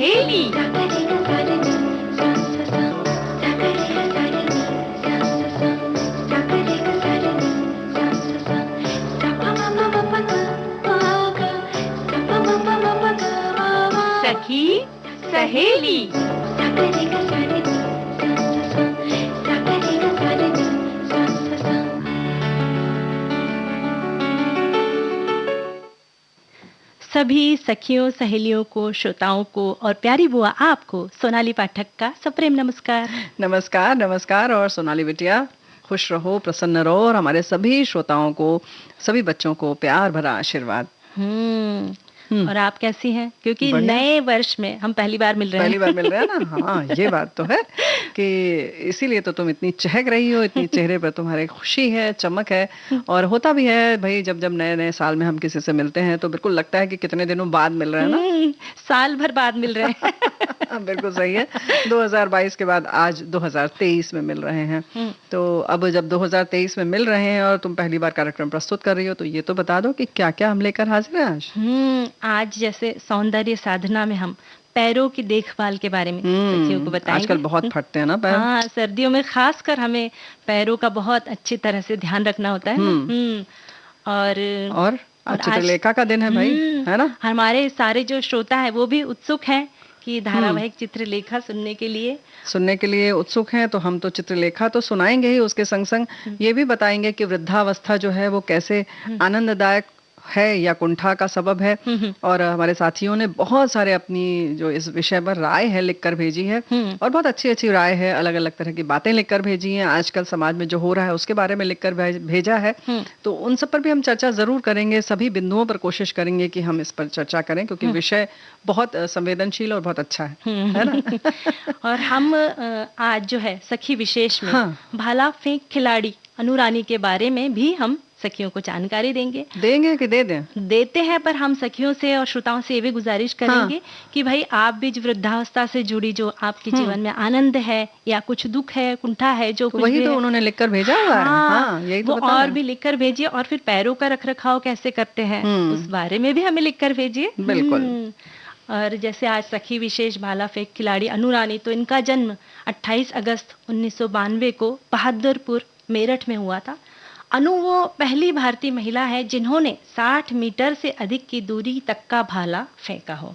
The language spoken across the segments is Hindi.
सहेली। सखी सहेली। सभी सखियों, सहेलियों को, श्रोताओं को और प्यारी बुआ आपको सोनाली पाठक का सप्रेम नमस्कार। नमस्कार, नमस्कार। और सोनाली बिटिया खुश रहो, प्रसन्न रहो और हमारे सभी श्रोताओं को, सभी बच्चों को प्यार भरा आशीर्वाद। और आप कैसी हैं? क्योंकि नए वर्ष में हम पहली बार मिल रहे हैं ना। हाँ, ये बात तो है कि इसीलिए तो तुम इतनी चहक रही हो, इतनी चेहरे पर तुम्हारे खुशी है, चमक है। और होता भी है भाई, जब जब नए नए साल में हम किसी से मिलते हैं तो बिल्कुल लगता है कि कितने दिनों बाद मिल रहे हैं ना। साल भर बाद मिल रहे हैं। बिल्कुल सही है। 2022 के बाद आज 2023 में मिल रहे हैं। तो अब जब 2023 में मिल रहे हैं और तुम पहली बार कार्यक्रम प्रस्तुत कर रही हो, तो ये तो बता दो कि क्या क्या हम लेकर हाजिर हैं आज। आज जैसे सौंदर्य साधना में हम पैरों की देखभाल के बारे में सखियों को बताएंगे। आजकल बहुत फटते हैं ना पैर। हाँ, सर्दियों में खासकर हमें पैरों का बहुत अच्छी तरह से ध्यान रखना होता है। और चित्रलेखा का दिन है भाई, है ना। हमारे सारे जो श्रोता है वो भी उत्सुक हैं कि धारावाहिक चित्रलेखा सुनने के लिए उत्सुक हैं। तो हम तो चित्रलेखा तो सुनाएंगे ही, उसके संग संग ये भी बताएंगे कि वृद्धावस्था जो है वो कैसे आनंददायक है या कुंठा का सबब है। और हमारे साथियों ने बहुत सारे अपनी जो इस विषय पर राय है लिखकर भेजी है, और बहुत अच्छी अच्छी राय है, अलग अलग तरह की बातें लिखकर भेजी हैं, आजकल समाज में जो हो रहा है उसके बारे में लिखकर भेजा है। तो उन सब पर भी हम चर्चा जरूर करेंगे, सभी बिंदुओं पर कोशिश करेंगे कि हम इस पर चर्चा करें, क्योंकि विषय बहुत संवेदनशील और बहुत अच्छा है ना। और हम आज जो है सखी विशेष में भाला फेंक खिलाड़ी अनु रानी के बारे में भी हम सखियों को जानकारी देंगे कि दे दें? देते हैं, पर हम सखियों से और श्रोताओं से ये भी गुजारिश करेंगे कि भाई आप भी वृद्धावस्था से जुड़ी जो आपके जीवन में आनंद है या कुछ दुख है, कुंठा है, जो कुछ वही तो उन्होंने लिखकर भेजा हुआ है। यही तो वो और भी लिखकर भेजिए। और फिर पैरों का रखरखाव कैसे करते हैं उस बारे में भी हमें लिखकर भेजिए। बिल्कुल। और जैसे आज सखी विशेष भाला फेंक खिलाड़ी अनु रानी, तो इनका जन्म 28 अगस्त 1992 को बहादुरपुर मेरठ में हुआ था। अनु वो पहली भारतीय महिला है जिन्होंने 60 मीटर से अधिक की दूरी तक का भाला फेंका हो।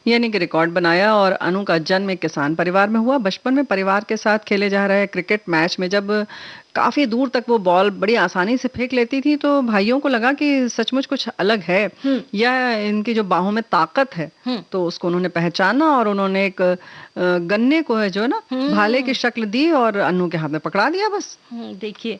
यानी कि रिकॉर्ड बनाया। और अनु का जन्म एक किसान परिवार में हुआ। बचपन में परिवार के साथ खेले जा रहे क्रिकेट मैच में जब काफी दूर तक वो बॉल बड़ी आसानी से फेंक लेती थी, तो भाइयों को लगा कि सचमुच कुछ अलग है, या इनकी जो बाहों में ताकत है। तो उसको उन्होंने पहचाना और उन्होंने एक गन्ने को है जो ना भाले की शक्ल दी और अनु के हाथ में पकड़ा दिया बस। देखिए,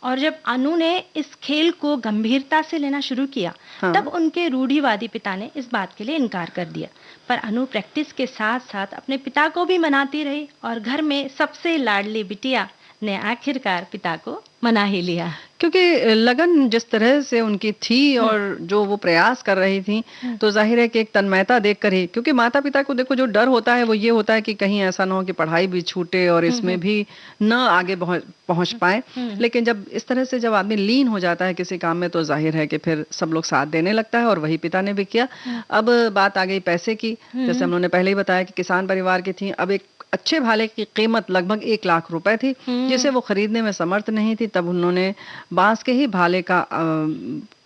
और जब अनु ने इस खेल को गंभीरता से लेना शुरू किया, तब उनके रूढ़िवादी पिता ने इस बात के लिए इनकार कर दिया। पर अनु प्रैक्टिस के साथ साथ अपने पिता को भी मनाती रही और घर में सबसे लाडली बिटिया ने आखिरकार पिता को मना ही लिया। क्योंकि लगन जिस तरह से उनकी थी और जो वो प्रयास कर रही थी, तो जाहिर है कि एक तन्मयता देखकर ही, क्योंकि माता पिता को देखो जो डर होता है वो ये होता है कि कहीं ऐसा ना हो कि पढ़ाई भी छूटे और इसमें भी न आगे पहुंच पाए। लेकिन जब इस तरह से जब आदमी लीन हो जाता है किसी काम में, तो जाहिर है कि फिर सब लोग साथ देने लगता है, और वही पिता ने भी किया। अब बात आ गई पैसे की। जैसे हम लोगों ने पहले ही बताया कि किसान परिवार की थी। अब एक अच्छे भाले की कीमत लगभग 1 लाख रुपए थी, जिसे वो खरीदने में समर्थ नहीं थी। तब उन्होंने बांस के ही भाले का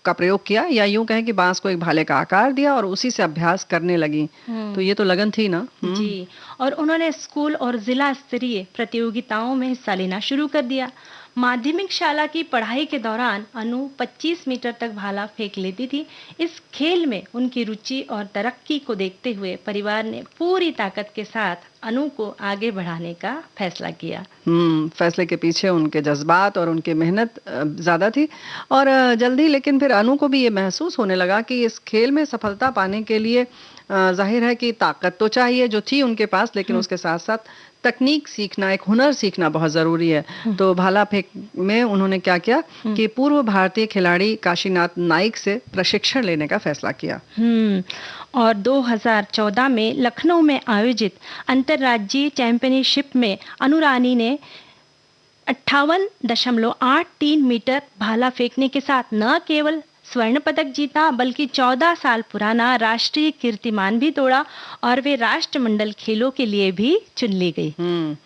प्रयोग किया, या यूं कहें कि बांस को एक भाले का आकार दिया और उसी से अभ्यास करने लगी। तो ये तो लगन थी ना। जी। और उन्होंने स्कूल और जिला स्तरीय प्रतियोगिताओं में हिस्सा लेना शुरू कर दिया। माध्यमिक शाला की पढ़ाई के दौरान अनु 25 मीटर तक भाला फेंक लेती थी। इस खेल में उनकी रुचि और तरक्की को देखते हुए परिवार ने पूरी ताकत के साथ अनु को आगे बढ़ाने का फैसला किया। फैसले के पीछे उनके जज्बात और उनकी मेहनत ज्यादा थी। और जल्दी लेकिन फिर अनु को भी ये महसूस होने लगा कि इस खेल में सफलता पाने के लिए जाहिर है कि ताकत तो चाहिए जो थी उनके पास, लेकिन उसके साथ साथ तकनीक सीखना, एक हुनर सीखना बहुत जरूरी है। तो भाला फेंक में उन्होंने क्या किया कि पूर्व भारतीय खिलाड़ी काशीनाथ नाइक से प्रशिक्षण लेने का फैसला किया। और 2014 में लखनऊ में आयोजित अंतर्राज्यीय चैंपियनशिप में अनु रानी ने 58.83 मीटर भाला फेंकने के साथ न केवल स्वर्ण पदक जीता, बल्कि 14 साल पुराना राष्ट्रीय कीर्तिमान भी तोड़ा और वे राष्ट्रमंडल खेलों के लिए भी चुन ली गई।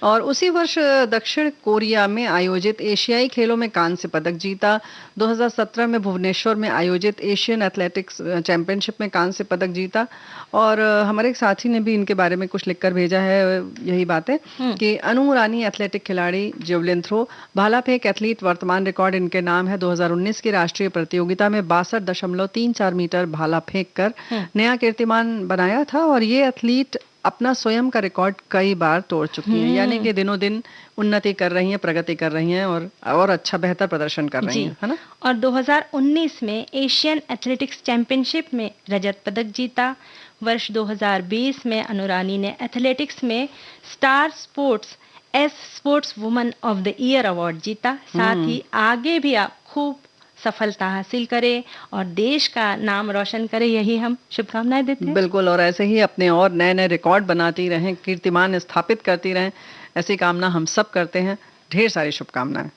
और उसी वर्ष दक्षिण कोरिया में आयोजित एशियाई खेलों में कांस्य पदक जीता। 2017 में भुवनेश्वर में आयोजित एशियन एथलेटिक्स चैंपियनशिप में कांस्य पदक जीता। और हमारे एक साथी ने भी इनके बारे में कुछ लिखकर भेजा है, यही बात है कि अनु रानी एथलेटिक खिलाड़ी, जेवलिन थ्रो, भाला फेंक एथलीट, वर्तमान रिकॉर्ड इनके नाम है। 2019 की राष्ट्रीय प्रतियोगिता में 62.34 मीटर भाला फेंक कर नया कीर्तिमान बनाया था और ये एथलीट अपना स्वयं का रिकॉर्ड कई बार तोड़ चुकी हैं, यानी कि दिनों दिन उन्नति कर रही हैं, प्रगति कर रही हैं और अच्छा बेहतर प्रदर्शन कर रही हैं, है ना। और 2019 में एशियन एथलेटिक्स चैंपियनशिप में रजत पदक जीता। वर्ष 2020 में अनुरानी ने एथलेटिक्स में star sports sports woman of the year award जीता। साथ ही आगे भी आप खूब सफलता हासिल करें और देश का नाम रोशन करें, यही हम शुभकामनाएं देते हैं। बिल्कुल, और ऐसे ही अपने और नए नए रिकॉर्ड बनाती रहें, कीर्तिमान स्थापित करती रहें, ऐसी कामना हम सब करते हैं। ढेर सारी शुभकामनाएं।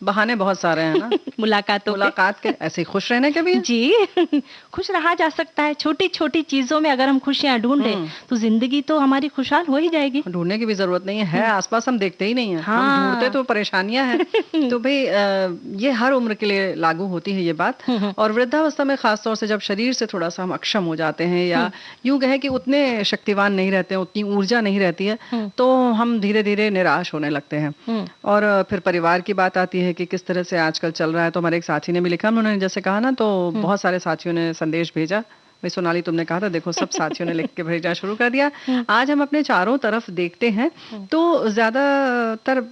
बहाने बहुत सारे हैं ना मुलाकात के, ऐसे ही खुश रहने के भी जी। खुश रहा जा सकता है, छोटी छोटी चीजों में अगर हम खुशियां ढूंढें तो जिंदगी तो हमारी खुशहाल हो ही जाएगी। ढूंढने की भी जरूरत नहीं है, आसपास हम देखते ही नहीं है। हाँ। हम ढूंढते तो परेशानियां हैं। तो भाई ये हर उम्र के लिए लागू होती है ये बात। और वृद्धावस्था में खासतौर से जब शरीर से थोड़ा सा हम अक्षम हो जाते हैं या यूं कहें कि उतने शक्तिवान नहीं रहते हैं, उतनी ऊर्जा नहीं रहती है, तो हम धीरे धीरे निराश होने लगते हैं। और फिर परिवार की बात आती है कि किस तरह से आजकल चल रहा है। तो हमारे एक साथी ने भी लिखा, उन्होंने जैसे कहा ना, तो बहुत सारे साथियों ने संदेश भेजा। भाई सोनाली, तुमने कहा था, देखो सब साथियों ने लिख के भेजना शुरू कर दिया। आज हम अपने चारों तरफ देखते हैं तो ज्यादातर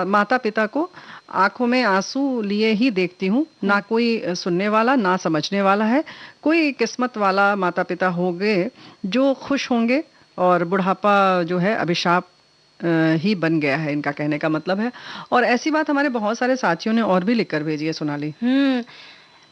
माता पिता को आंखों में आंसू लिए ही देखती हूँ। ना कोई सुनने वाला, ना समझने वाला है। कोई किस्मत वाला माता पिता होंगे जो खुश होंगे, और बुढ़ापा जो है अभिशाप ही बन गया है, इनका कहने का मतलब है। और ऐसी बात हमारे बहुत सारे साथियों ने और भी लिखकर भेजी है सोनाली।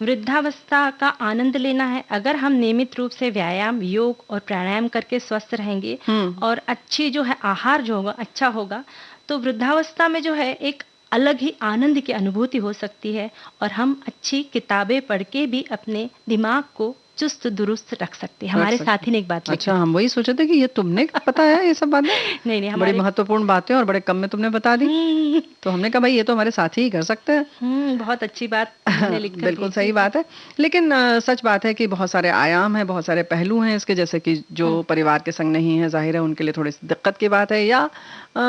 वृद्धावस्था का आनंद लेना है। अगर हम नियमित रूप से व्यायाम, योग और प्राणायाम करके स्वस्थ रहेंगे और अच्छी जो है आहार जो होगा अच्छा होगा, तो वृद्धावस्था में जो है एक अलग ही आनंद की अनुभूति हो सकती है। और हम अच्छी किताबें पढ़ के भी अपने दिमाग को चुस्त दुरुस्त रख सकते हैं। हमारे साथी ने एक बात लिखी। अच्छा, हम वही सोचे थे कि ये तुमने पता है ये सब बातें। नहीं, बड़ी महत्वपूर्ण बातें और बड़े कम में तुमने बता दी। तो हमने कहा भाई ये तो हमारे साथी ही कर सकते हैं। बहुत अच्छी बात तुमने लिखकर बिल्कुल सही बात है। लेकिन सच बात है कि बहुत सारे आयाम हैं, बहुत सारे पहलू हैं इसके, जैसे कि जो परिवार के संग नहीं है, जाहिर है उनके लिए थोड़ी सी दिक्कत की बात है, या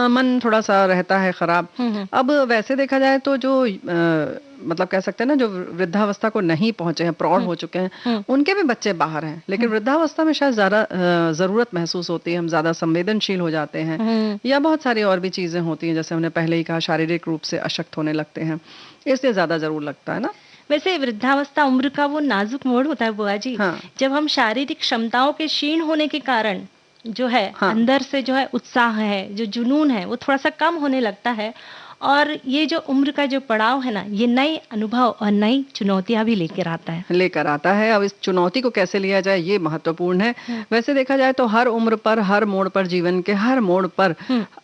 मन थोड़ा सा रहता है खराब। अब वैसे देखा जाए तो जो मतलब कह सकते हैं ना, जो वृद्धावस्था को नहीं पहुंचे हैं, प्रौढ़ हो चुके हैं, उनके भी बच्चे बाहर हैं, लेकिन वृद्धावस्था में शायद ज्यादा जरूरत महसूस होती है, हम ज्यादा संवेदनशील हो जाते हैं, या बहुत सारी और भी चीजें होती हैं, जैसे हमने पहले ही कहा, शारीरिक रूप से अशक्त होने लगते हैं, इसलिए ज्यादा जरूर लगता है ना। वैसे वृद्धावस्था उम्र का वो नाजुक मोड़ होता है बुआ जी। जब हम शारीरिक क्षमताओं के क्षीण होने के कारण जो है अंदर से जो है उत्साह है, जो जुनून है, वो थोड़ा सा कम होने लगता है। और ये जो उम्र का जो पड़ाव है ना, ये नए अनुभव और नई चुनौतियां भी लेकर आता है। अब इस चुनौती को कैसे लिया जाए, ये महत्वपूर्ण है। वैसे देखा जाए तो हर उम्र पर, हर मोड़ पर, जीवन के हर मोड़ पर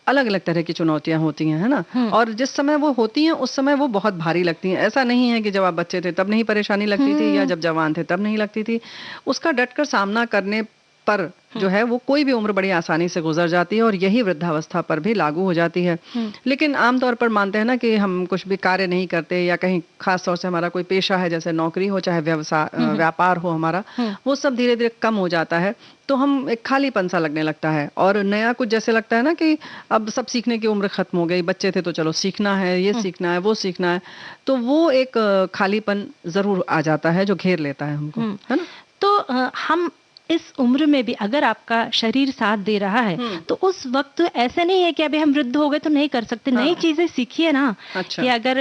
अलग अलग तरह की चुनौतियां होती हैं, है ना। और जिस समय वो होती हैं उस समय वो बहुत भारी लगती हैं। ऐसा नहीं है कि जब आप बच्चे थे तब नहीं परेशानी लगती थी, या जब जवान थे तब नहीं लगती थी। उसका डटकर सामना करने पर जो है वो कोई भी उम्र बड़ी आसानी से गुजर जाती है, और यही वृद्धावस्था पर भी लागू हो जाती है। लेकिन आमतौर पर मानते हैं ना कि हम कुछ भी कार्य नहीं करते, या कहीं खास तौर से हमारा कोई पेशा है, जैसे नौकरी हो, चाहे व्यवसाय व्यापार हो हमारा, वो सब धीरे धीरे कम हो जाता है, तो हम एक खालीपन सा लगने लगता है। और नया कुछ जैसे लगता है ना कि अब सब सीखने की उम्र खत्म हो गई, बच्चे थे तो चलो सीखना है, ये सीखना है, वो सीखना है, तो वो एक खालीपन जरूर आ जाता है जो घेर लेता है हमको, है ना। तो हम इस उम्र में भी अगर आपका शरीर साथ दे रहा है तो उस वक्त ऐसे नहीं है कि अभी हम वृद्ध हो गए तो नहीं कर सकते। नई चीजें सीखिए ना। कि अगर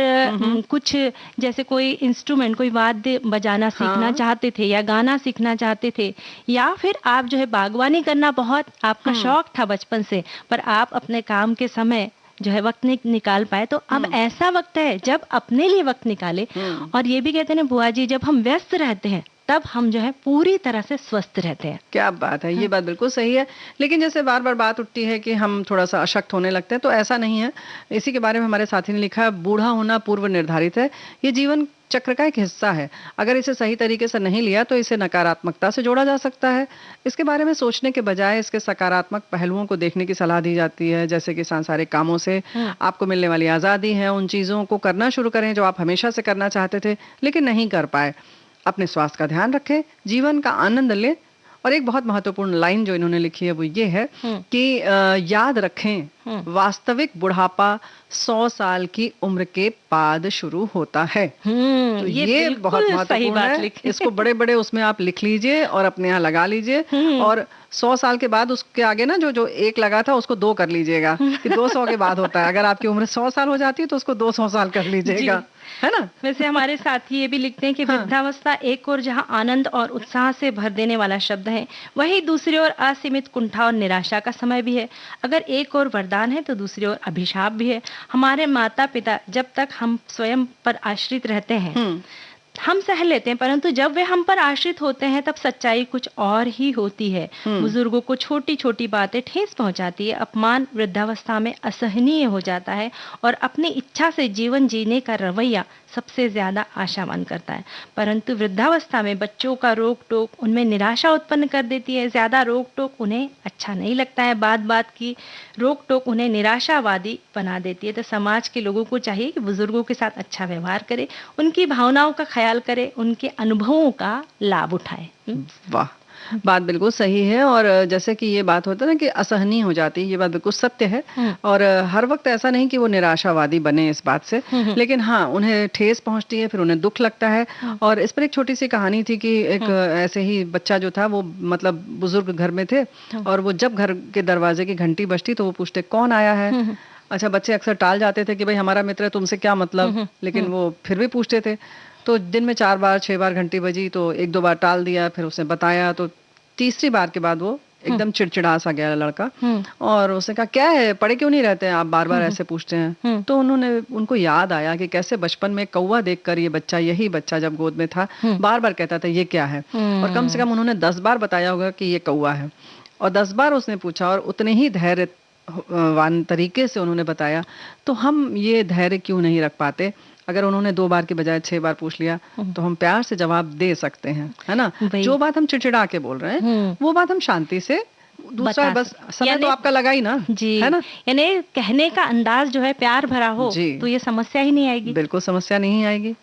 कुछ जैसे कोई इंस्ट्रूमेंट, कोई वाद्य बजाना सीखना चाहते थे, या गाना सीखना चाहते थे, या फिर आप जो है बागवानी करना बहुत आपका शौक था बचपन से, पर आप अपने काम के समय जो है वक्त नहीं निकाल पाए, तो अब ऐसा वक्त है जब अपने लिए वक्त निकाले। और ये भी कहते हैं ना बुआ जी, जब हम व्यस्त रहते हैं तब हम जो है पूरी तरह से स्वस्थ रहते हैं। क्या बात है, ये बात बिल्कुल सही है। लेकिन जैसे बार बार बात उठती है कि हम थोड़ा सा अशक्त होने लगते हैं, तो ऐसा नहीं है। इसी के बारे में हमारे साथी ने लिखा है, बूढ़ा होना पूर्व निर्धारित है, ये जीवन चक्र का एक हिस्सा है। अगर इसे सही तरीके से नहीं लिया तो इसे नकारात्मकता से जोड़ा जा सकता है। इसके बारे में सोचने के बजाय इसके सकारात्मक पहलुओं को देखने की सलाह दी जाती है, जैसे कि सांसारिक कामों से आपको मिलने वाली आज़ादी है, उन चीज़ों को करना शुरू करें जो आप हमेशा से करना चाहते थे लेकिन नहीं कर पाए। अपने स्वास्थ्य का ध्यान रखें, जीवन का आनंद लें। और एक बहुत महत्वपूर्ण लाइन जो इन्होंने लिखी है वो ये है कि याद रखें, वास्तविक बुढ़ापा 100 साल की उम्र के बाद शुरू होता है। तो ये बहुत महत्वपूर्ण है। इसको बड़े बड़े उसमें आप लिख लीजिए और अपने यहाँ लगा लीजिए। और 100 साल के बाद उसके आगे ना जो 1 लगा था उसको 2 कर लीजिएगा, कि 200 के बाद होता है। अगर आपकी उम्र 100 साल हो जाती है तो उसको 200 साल कर लीजिएगा, है ना। वैसे हमारे साथी ये भी लिखते हैं कि वृद्धावस्था एक और जहां आनंद और उत्साह से भर देने वाला शब्द है, वही दूसरी ओर असीमित कुंठा और निराशा का समय भी है। अगर एक और वरदान है तो दूसरी ओर अभिशाप भी है। हमारे माता पिता जब तक हम स्वयं पर आश्रित रहते हैं, हम सह लेते हैं, परंतु जब वे हम पर आश्रित होते हैं तब सच्चाई कुछ और ही होती है। बुजुर्गों को छोटी-छोटी बातें ठेस पहुंचाती है, अपमान वृद्धावस्था में असहनीय हो जाता है और अपनी इच्छा से जीवन जीने का रवैया सबसे ज्यादा आशावान करता है। परंतु वृद्धावस्था में बच्चों का रोक-टोक उनमें निराशा उत्पन्न कर देती है। ज्यादा रोक-टोक उन्हें अच्छा नहीं लगता है, बात-बात की रोक-टोक उन्हें निराशावादी बना देती है। तो समाज के लोगों को चाहिए कि बुजुर्गों के साथ अच्छा व्यवहार करे, उनकी भावनाओं का ख्याल करे, उनके अनुभवों का लाभ उठाए। वाह! बात बिल्कुल सही है। और जैसे कि ये बात होता है ना कि असहनीय हो जाती है, ये बात बिल्कुल सत्य है। और हर वक्त ऐसा नहीं कि वो निराशावादी बने इस बात से, लेकिन हाँ, उन्हें ठेस पहुंचती है, फिर उन्हें दुख लगता है। और इस पर एक छोटी सी कहानी थी कि एक ऐसे ही बच्चा जो था वो मतलब बुजुर्ग घर में थे, और वो जब घर के दरवाजे की घंटी बजती तो वो पूछते कौन आया है। अच्छा, बच्चे अक्सर टाल जाते थे कि भाई हमारा मित्र है, तुमसे क्या मतलब, लेकिन वो फिर भी पूछते थे। तो दिन में 4 बार 6 बार घंटी बजी तो 1-2 बार टाल दिया, फिर उसने बताया, तो तीसरी बार के बाद वो एकदम चिड़चिड़ा सा गया लड़का, और उसने कहा क्या है, पढ़े क्यों नहीं रहते हैं आप, बार बार ऐसे पूछते हैं। तो उनको याद आया कि कैसे बचपन में कौवा देखकर ये बच्चा, यही बच्चा जब गोद में था, बार बार कहता था ये क्या है, और कम से कम उन्होंने 10 बार बताया होगा कि ये कौवा है, और 10 बार उसने पूछा और उतने ही धैर्य वान तरीके से उन्होंने बताया। तो हम ये धैर्य क्यों नहीं रख पाते? अगर उन्होंने 2 बार की बजाय 6 बार पूछ लिया तो हम प्यार से जवाब दे सकते हैं, है ना? जो बात हम चिड़चिड़ा के बोल रहे हैं वो बात हम शांति से, दूसरा बस समय तो आपका लगा ही ना, है ना? यानी कहने का अंदाज जो है प्यार भरा हो तो ये समस्या ही नहीं आएगी। बिल्कुल समस्या नहीं आएगी।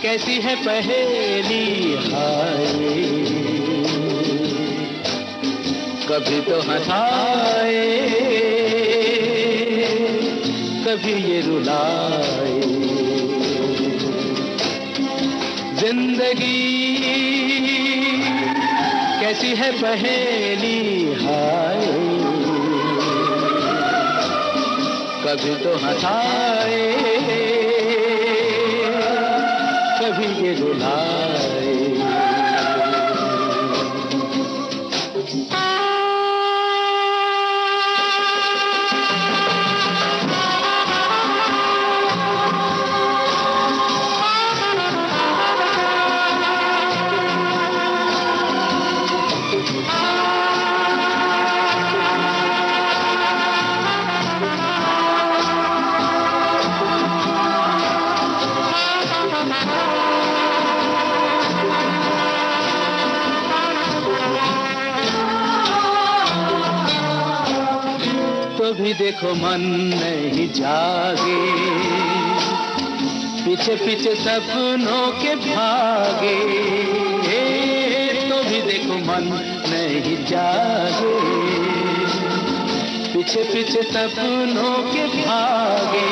कैसी है पहेली हाय, कभी तो हंसाए कभी ये रुलाए। जिंदगी कैसी है पहेली हाय, कभी तो हंसाए कभी ये रुलाए। भी देखो मन नहीं जागे, पीछे पीछे सपनों के भागे। तो भी देखो मन नहीं जागे, पीछे पीछे सपनों के भागे।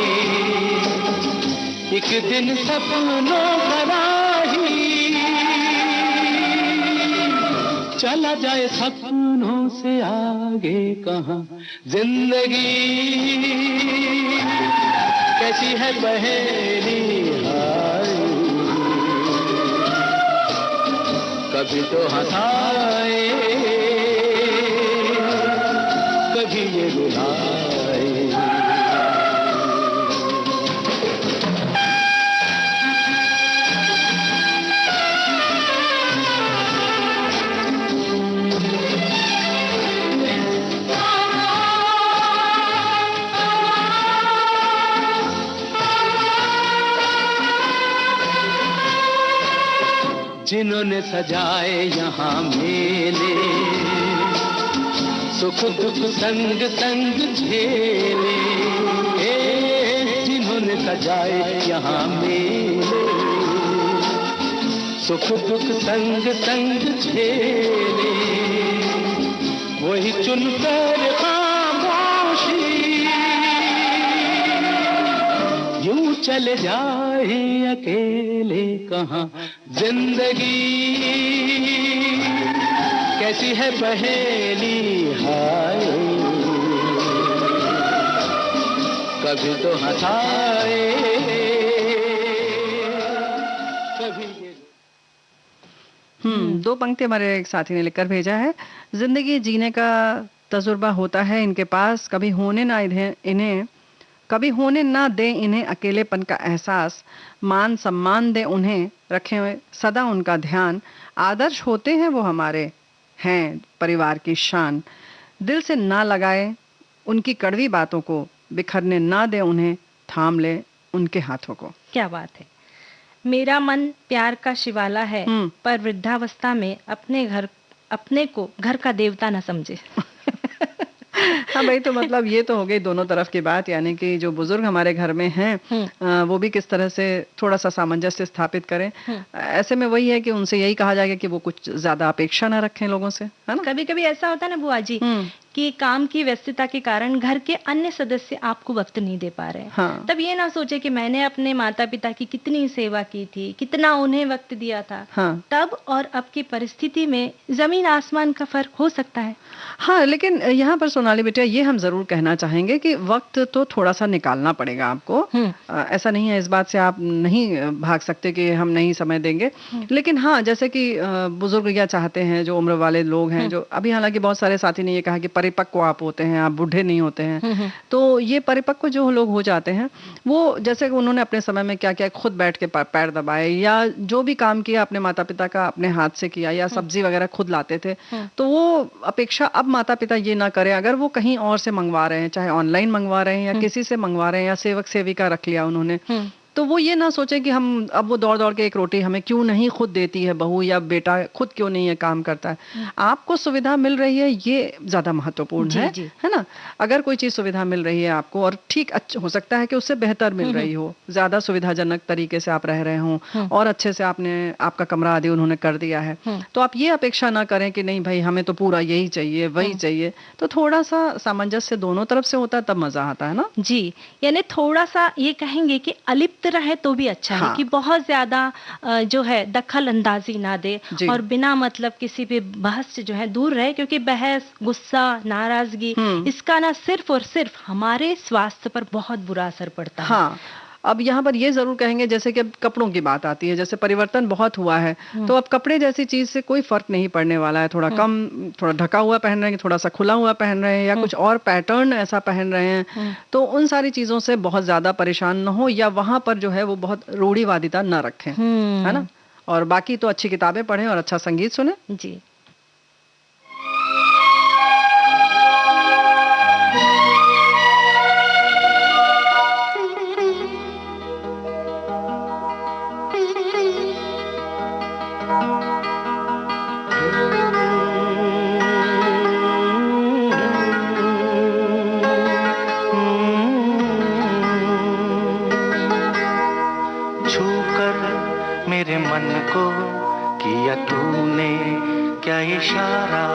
एक दिन सपनों का राही चला जाए सपनों से आगे कहाँ। जिंदगी कैसी है पहेली हाय, कभी तो हंसाए कभी ये रुलाए। जिन्होंने सजाए यहाँ मेले, सुख दुख संग संग झेले। जिन्होंने सजाए यहाँ मेले, सुख दुख संग संग झेले। वही चुनकर काम खामोशी, यूं चले जाए अकेले कहाँ जिंदगी, कैसी है पहेली हाय, कभी तो हंसाए कभी ये। दो पंक्ति हमारे एक साथी ने लिखकर भेजा है। जिंदगी जीने का तजुर्बा होता है इनके पास, कभी होने ना दे इन्हें अकेलेपन का एहसास, मान सम्मान दे उन्हें, रखें सदा उनका ध्यान, आदर्श होते हैं वो हमारे, हैं परिवार की शान, दिल से ना लगाए उनकी कड़वी बातों को, बिखरने ना दे उन्हें, थाम ले उनके हाथों को। क्या बात है। मेरा मन प्यार का शिवाला है, पर वृद्धावस्था में अपने को घर का देवता न समझे। हाँ भाई, तो मतलब ये तो हो गई दोनों तरफ की बात, यानी कि जो बुजुर्ग हमारे घर में हैं वो भी किस तरह से थोड़ा सा सामंजस्य स्थापित करें। ऐसे में वही है कि उनसे यही कहा जाएगा कि वो कुछ ज्यादा अपेक्षा ना रखें लोगों से, है ना। कभी कभी ऐसा होता है ना बुआ जी कि काम की व्यस्तता के कारण घर के अन्य सदस्य आपको वक्त नहीं दे पा रहे हैं। हाँ। तब ये ना सोचे कि मैंने अपने माता पिता की कितनी सेवा की थी, कितना उन्हें वक्त दिया था। हाँ। तब और अब की परिस्थिति में जमीन आसमान का फर्क हो सकता है। हाँ, लेकिन यहाँ पर सोनाली बेटा ये हम जरूर कहना चाहेंगे कि वक्त तो थोड़ा सा निकालना पड़ेगा आपको। ऐसा नहीं है, इस बात से आप नहीं भाग सकते कि हम नहीं समय देंगे। लेकिन हाँ, जैसे कि बुजुर्ग या चाहते हैं, जो उम्र वाले लोग हैं, जो अभी हालांकि बहुत सारे साथी ने ये कहा कि परिपक्व आप होते हैं, आप बूढ़े नहीं होते हैं। तो ये परिपक्व जो लोग हो जाते हैं, वो जैसे कि उन्होंने अपने समय में क्या किया, खुद बैठ के पैर दबाए या जो भी काम किया अपने माता पिता का अपने हाथ से किया, या सब्जी वगैरह खुद लाते थे, तो वो अपेक्षा अब माता पिता ये ना करें। अगर वो कहीं और से मंगवा रहे हैं, चाहे ऑनलाइन मंगवा रहे हैं या किसी से मंगवा रहे हैं, या सेवक सेविका रख लिया उन्होंने, तो वो ये ना सोचे कि हम अब वो दौड़ दौड़ के एक रोटी हमें क्यों नहीं खुद देती है बहू, या बेटा खुद क्यों नहीं ये काम करता है। आपको सुविधा मिल रही है, ये ज्यादा महत्वपूर्ण है ना। अगर कोई चीज सुविधा मिल रही है आपको, और ठीक हो सकता है कि उससे बेहतर मिल रही हो, ज्यादा सुविधाजनक तरीके से आप रह रहे हो और अच्छे से आपका कमरा आदि उन्होंने कर दिया है, तो आप ये अपेक्षा ना करें कि नहीं भाई हमें तो पूरा यही चाहिए वही चाहिए। तो थोड़ा सा सामंजस्य दोनों तरफ से होता है, तब मजा आता है ना जी। यानी थोड़ा सा ये कहेंगे कि अलिप्त रहे तो भी अच्छा है, कि बहुत ज्यादा जो है दखल अंदाजी ना दे, और बिना मतलब किसी भी बहस से जो है दूर रहे, क्योंकि बहस, गुस्सा, नाराजगी, इसका ना सिर्फ और सिर्फ हमारे स्वास्थ्य पर बहुत बुरा असर पड़ता है। हाँ। अब यहाँ पर ये जरूर कहेंगे, जैसे कि अब कपड़ों की बात आती है, जैसे परिवर्तन बहुत हुआ है, तो अब कपड़े जैसी चीज से कोई फर्क नहीं पड़ने वाला है। थोड़ा कम, थोड़ा ढका हुआ पहन रहे हैं, थोड़ा सा खुला हुआ पहन रहे हैं, या कुछ और पैटर्न ऐसा पहन रहे हैं, तो उन सारी चीजों से बहुत ज्यादा परेशान न हो, या वहां पर जो है वो बहुत रूढ़िवादिता न रखें, है ना। और बाकी तो अच्छी किताबें पढ़ें और अच्छा संगीत सुने। जी। मेरे मन को किया तूने क्या इशारा,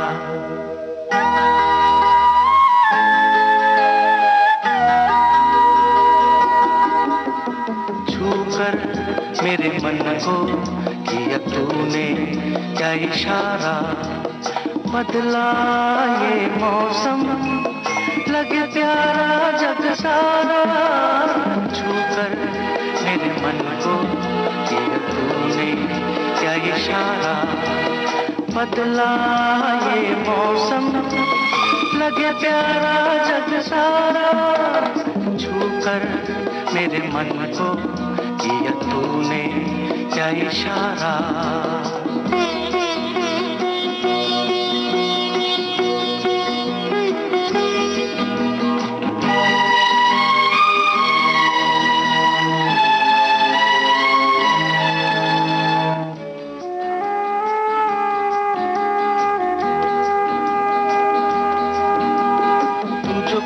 छूकर मेरे मन को किया तूने क्या इशारा, बदला ये मौसम लगे प्यारा जग सारा, छूकर मेरे मन को किया तूने क्या इशारा, बदला ये मौसम लगे प्यारा जग सारा, छूकर मेरे मन को किया तूने क्या इशारा।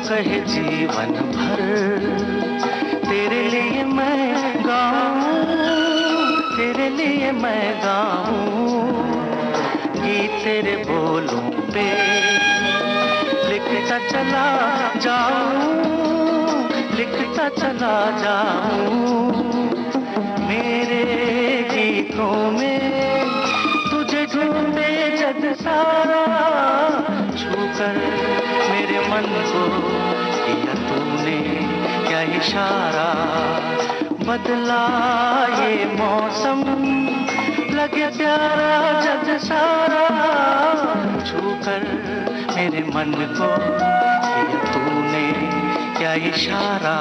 कहे जीवन भर तेरे लिए मैं गाऊं, तेरे लिए मैं गाऊं, गीत तेरे बोलों पे लिख लिखता चला जाऊं, लिखता चला जाऊं, मेरे गीतों में तुझे ढूंढे जग सारा, छूकर मेरे मन को किया तूने क्या इशारा, बदला ये मौसम लगे प्यारा जग सारा, छूकर मेरे मन को किया तूने क्या इशारा।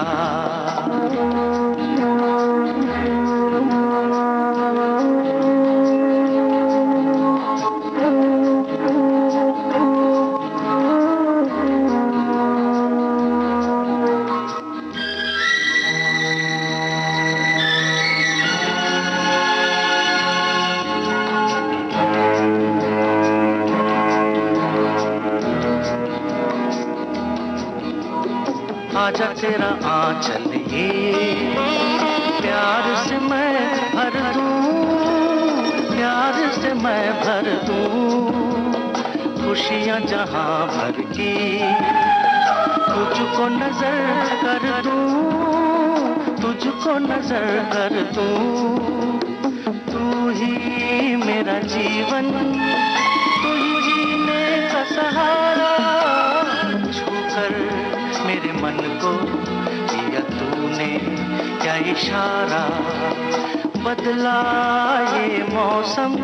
आजा तेरा आंचल ये प्यार से मैं भर दूं, प्यार से मैं भर दूं, खुशियां जहां भर की तुझको नजर कर दूं, तुझको नजर कर दूं, तू ही मेरा जीवन, तू ही जीने का सहारा, छूकर मेरे मन को किया तूने क्या इशारा, बदला ये मौसम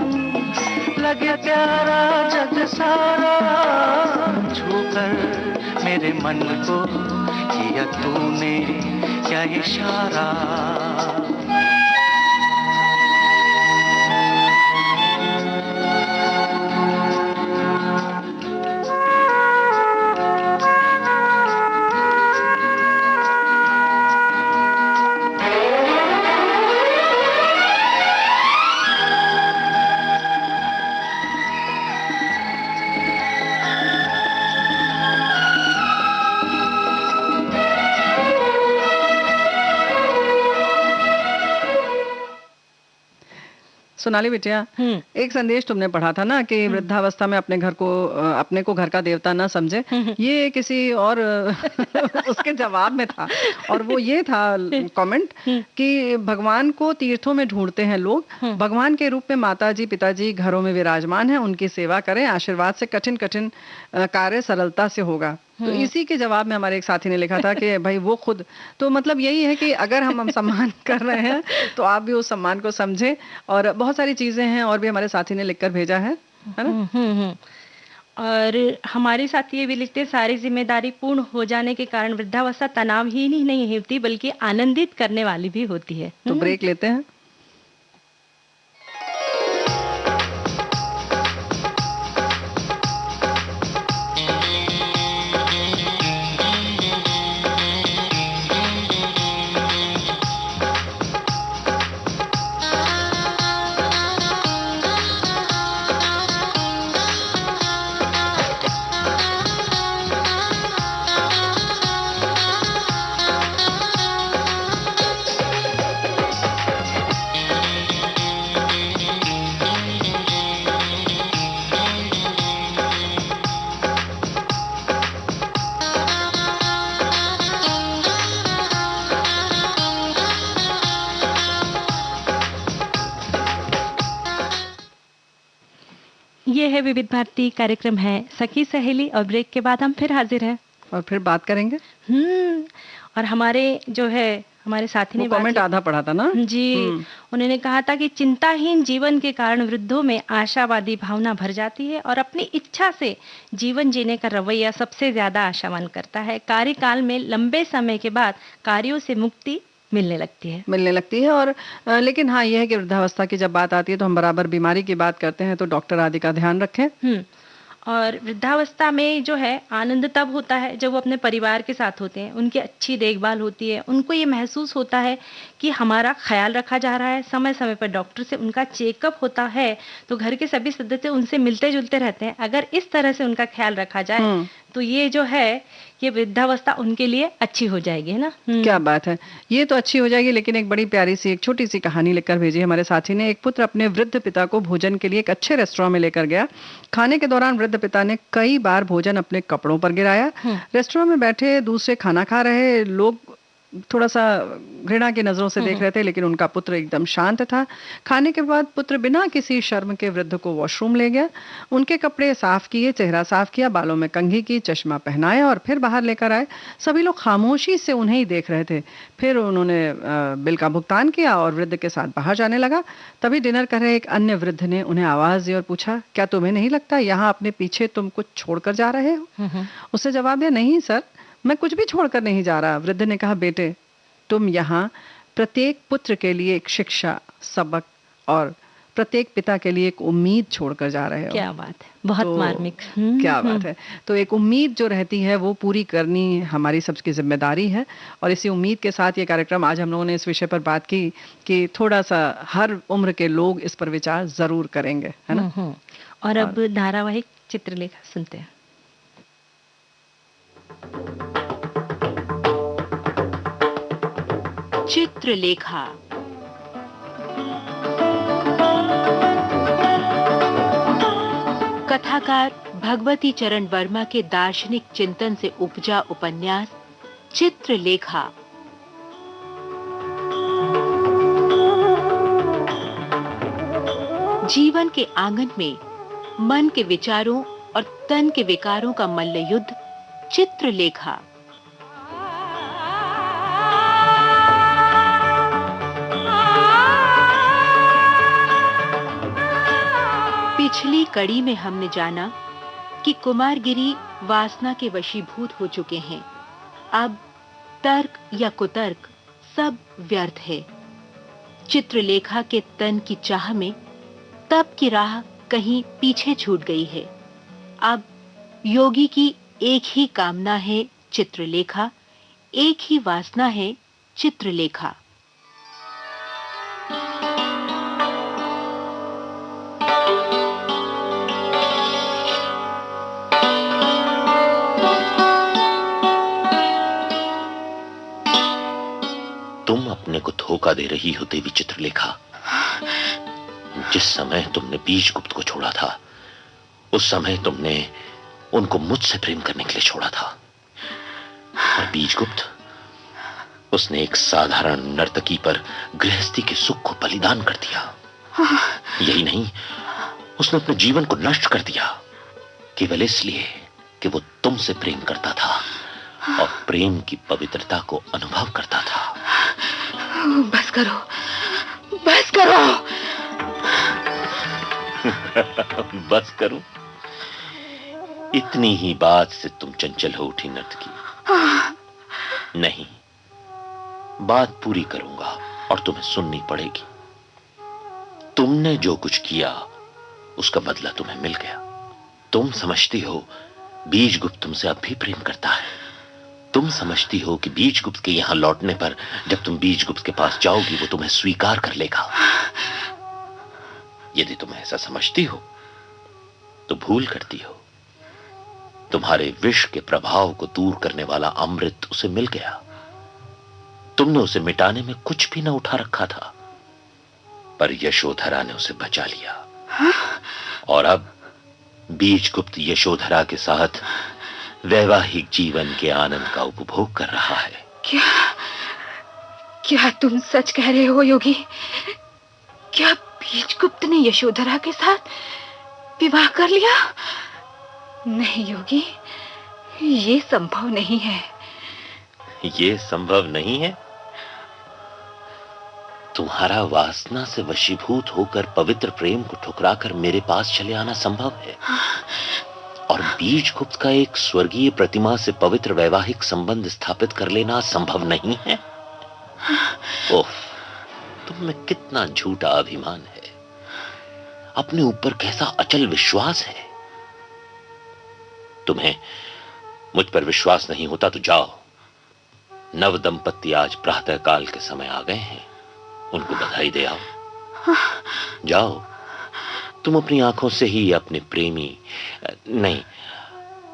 लगे प्यारा जग सारा, छूकर मेरे मन को किया तूने क्या इशारा। सोनाली बिटिया, एक संदेश तुमने पढ़ा था ना कि वृद्धावस्था में अपने घर को अपने को घर का देवता ना समझे, ये किसी और उसके जवाब में था, और वो ये था कमेंट कि भगवान को तीर्थों में ढूंढते हैं लोग, भगवान के रूप में माताजी पिताजी घरों में विराजमान हैं, उनकी सेवा करें, आशीर्वाद से कठिन कठिन कार्य सरलता से होगा। तो इसी के जवाब में हमारे एक साथी ने लिखा था कि भाई वो खुद, तो मतलब यही है कि अगर हम सम्मान कर रहे हैं तो आप भी उस सम्मान को समझें, और बहुत सारी चीजें हैं और भी हमारे साथी ने लिखकर भेजा है ना। और हमारे साथी ये भी लिखते, सारी जिम्मेदारी पूर्ण हो जाने के कारण वृद्धावस्था तनावहीन ही नहीं होती बल्कि आनंदित करने वाली भी होती है। तो ब्रेक लेते हैं। ये है विविध भारती, कार्यक्रम है सखी सहेली, और ब्रेक के बाद हम फिर हाजिर हैं और फिर बात करेंगे। और हमारे जो है हमारे साथी ने कमेंट आधा पढ़ा था ना जी, उन्होंने कहा था कि चिंताहीन जीवन के कारण वृद्धों में आशावादी भावना भर जाती है और अपनी इच्छा से जीवन जीने का रवैया सबसे ज्यादा आशावान करता है। कार्यकाल में लंबे समय के बाद कार्यों से मुक्ति मिलने लगती है। और लेकिन हाँ, यह है कि वृद्धावस्था की जब बात आती है तो हम बराबर बीमारी की बात करते हैं, तो डॉक्टर आदि का ध्यान रखें। और वृद्धावस्था में जो है आनंद तब होता है जब वो अपने परिवार के साथ होते हैं, उनकी अच्छी देखभाल होती है, उनको ये महसूस होता है कि हमारा ख्याल रखा जा रहा है, समय समय पर डॉक्टर से उनका चेकअप होता है, तो घर के सभी सदस्य उनसे मिलते जुलते रहते हैं। अगर इस तरह से उनका ख्याल रखा जाए तो ये जो है, ये वृद्धावस्था उनके लिए अच्छी हो जाएगी, है ना? क्या बात है, ये तो अच्छी हो जाएगी। लेकिन एक बड़ी प्यारी सी एक छोटी सी कहानी लिखकर भेजी हमारे साथी ने। एक पुत्र अपने वृद्ध पिता को भोजन के लिए एक अच्छे रेस्टोरेंट में लेकर गया। खाने के दौरान वृद्ध पिता ने कई बार भोजन अपने कपड़ों पर गिराया। रेस्टोरेंट में बैठे दूसरे खाना खा रहे लोग थोड़ा सा घृणा की नजरों से देख रहे थे, लेकिन उनका पुत्र एकदम शांत था। खाने के बाद पुत्र बिना किसी शर्म के वृद्ध को वॉशरूम ले गया, उनके कपड़े साफ किए, चेहरा साफ किया, बालों में कंघी की, चश्मा पहनाया और फिर बाहर लेकर आए। सभी लोग खामोशी से उन्हें ही देख रहे थे। फिर उन्होंने बिल का भुगतान किया और वृद्ध के साथ बाहर जाने लगा। तभी डिनर कर रहे एक अन्य वृद्ध ने उन्हें आवाज दी और पूछा, क्या तुम्हें नहीं लगता यहाँ अपने पीछे तुम कुछ छोड़कर जा रहे हो? उसने जवाब दिया, नहीं सर, मैं कुछ भी छोड़कर नहीं जा रहा। वृद्ध ने कहा, बेटे, तुम यहाँ प्रत्येक पुत्र के लिए एक शिक्षा, सबक और प्रत्येक पिता के लिए एक उम्मीद छोड़कर जा रहे हो। क्या बात है, बहुत मार्मिक। क्या बात है। तो एक उम्मीद जो रहती है वो पूरी करनी हमारी सबकी जिम्मेदारी है। और इसी उम्मीद के साथ ये कार्यक्रम आज हम लोगों ने इस विषय पर बात की कि थोड़ा सा हर उम्र के लोग इस पर विचार जरूर करेंगे, है ना? और अब धारावाहिक चित्रलेखा सुनते हैं। चित्रलेखा। कथाकार भगवती चरण वर्मा के दार्शनिक चिंतन से उपजा उपन्यास चित्रलेखा। जीवन के आंगन में मन के विचारों और तन के विकारों का मल्लयुद्ध चित्रलेखा। पिछली कड़ी में हमने जाना कि कुमारगिरी वासना के वशीभूत हो चुके हैं। अब तर्क या कुतर्क सब व्यर्थ है। चित्रलेखा के तन की चाह में तप की राह कहीं पीछे छूट गई है। अब योगी की एक ही कामना है चित्रलेखा, एक ही वासना है चित्रलेखा। तुम अपने को धोखा दे रही हो देवी चित्रलेखा। जिस समय तुमने बीजगुप्त को छोड़ा था, उस समय तुमने उनको मुझसे प्रेम करने के लिए छोड़ा था। और बीजगुप्त, उसने एक साधारण नर्तकी पर गृहस्थी के सुख को बलिदान कर दिया। यही नहीं, उसने अपने जीवन को नष्ट कर दिया केवल इसलिए कि वो तुमसे प्रेम करता था और प्रेम की पवित्रता को अनुभव करता था। बस करो, बस करो। बस करूं? इतनी ही बात से तुम चंचल हो उठी नर्तकी? नहीं, बात पूरी करूंगा और तुम्हें सुननी पड़ेगी। तुमने जो कुछ किया उसका बदला तुम्हें मिल गया। तुम समझती हो बीजगुप्त तुमसे अब भी प्रेम करता है। तुम समझती हो कि बीजगुप्त के यहां लौटने पर जब तुम बीजगुप्त के पास जाओगी वो तुम्हें स्वीकार कर लेगा। यदि तुम ऐसा समझती हो तो भूल करती हो। तुम्हारे विष के प्रभाव को दूर करने वाला अमृत उसे मिल गया। तुमने उसे मिटाने में कुछ भी न उठा रखा था, पर यशोधरा ने उसे बचा लिया। और अब बीजगुप्त यशोधरा के साथ वैवाहिक जीवन के आनंद का उपभोग कर रहा है। क्या तुम सच कह रहे हो योगी? क्या बीजगुप्त ने यशोधरा के साथ विवाह कर लिया? नहीं योगी, ये संभव नहीं है। ये संभव नहीं है? तुम्हारा वासना से वशीभूत होकर पवित्र प्रेम को ठुकराकर मेरे पास चले आना संभव है, और बीजगुप्त का एक स्वर्गीय प्रतिमा से पवित्र वैवाहिक संबंध स्थापित कर लेना संभव नहीं है। ओह, तुम में कितना झूठा अभिमान है, अपने ऊपर कैसा अचल विश्वास है। तुम्हें मुझ पर विश्वास नहीं होता तो जाओ, नव दंपत्ति आज प्रातः काल के समय आ गए हैं, उनको बधाई दे आओ। जाओ, तुम अपनी आंखों से ही अपने प्रेमी नहीं,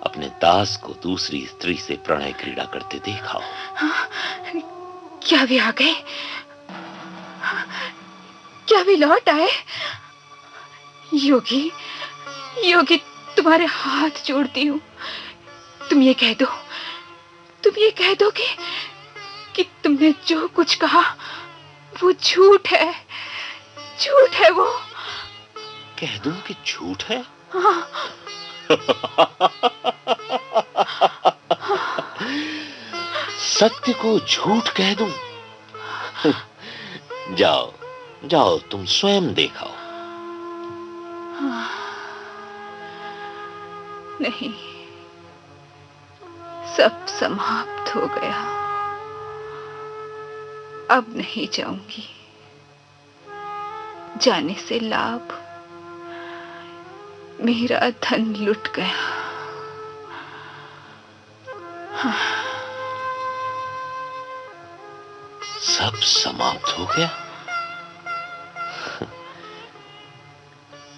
अपने दास को दूसरी स्त्री से प्रणय क्रीड़ा करते देखा हो। क्या वे आ गए? क्या वे लौट आए? योगी, योगी, तुम्हारे हाथ जोड़ती हूँ। तुम ये कह दो कि तुमने जो कुछ कहा वो झूठ है वो। कह दूं कि झूठ है? हाँ। सत्य को झूठ कह दूं? जाओ जाओ, तुम स्वयं देखाओ। नहीं, सब समाप्त हो गया। अब नहीं जाऊंगी। जाने से लाभ, मेरा धन लुट गया। सब समाप्त हो गया?